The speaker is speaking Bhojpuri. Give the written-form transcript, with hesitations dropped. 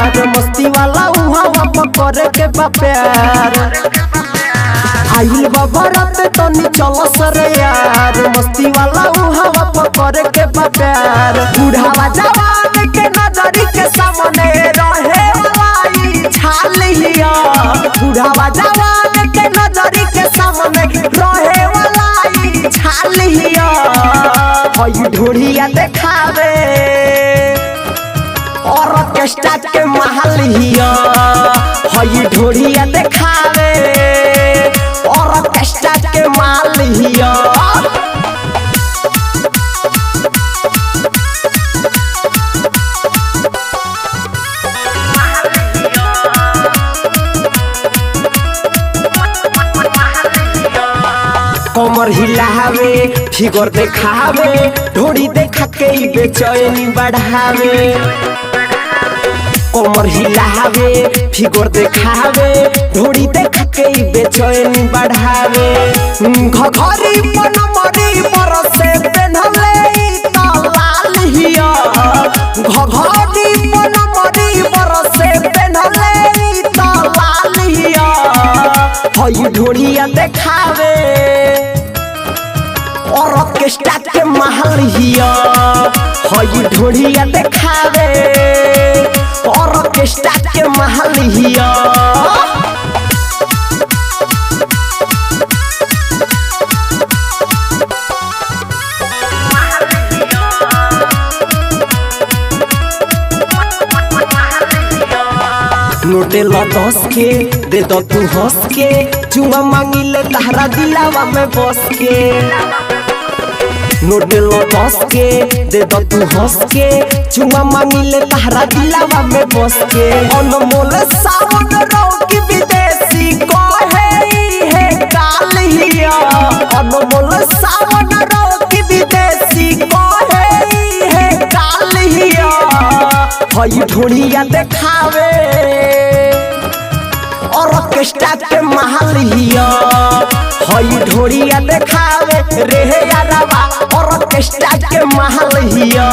यार मस्ती वाला उहाँ करे के बा प्यार आइल बाबा रात तनी चलो सरे यार मस्ती वाला उहाँ करे के बा प्यार बुढ़ावा जवान के नजरी के सामने रहे वाला छालिया बुढ़ावा जवान के नजरी के सामने रहे वाला छालिया हई ढोढ़िया देखावे और ऑर्केस्ट्रा के महलिया हई ढोढ़िया देखावे और ऑर्केस्ट्रा के मालिया कमर हिलावे फिगर देखावे ढोड़ी देखा के बेचैनी बढ़ावे कमर हिलावे फिगर देखावे ढोड़ी देखा के बेचैनी बढ़ावे घघरी बनमरी बरसे पेन्हले त लाल हिया घघरी बनमरी बरसे पेन्हले त लाल हिया हई ढोड़िया देखावे और ऑर्केस्ट्रा के महलिया हई ढोढ़िया देखावे और ऑर्केस्ट्रा के महलिया नोटे ला 10 के दे दो तू हंस के चुमा मांगिले तहरा दिलावा में बस के नोटे ला 10 के दे दो तू हंस के चुमा मांगिले तहरा दिलावा में बस के अनमोल सावन रोकी विदेशी कहे है कालिया अनमोल सावन रोकी विदेशी कहे है कालिया हई ढोढ़िया देखावे और ऑर्केस्ट्रा के महलिया हई ढोढ़िया देखावे रे यारवा और ऑर्केस्ट्रा के महलिया।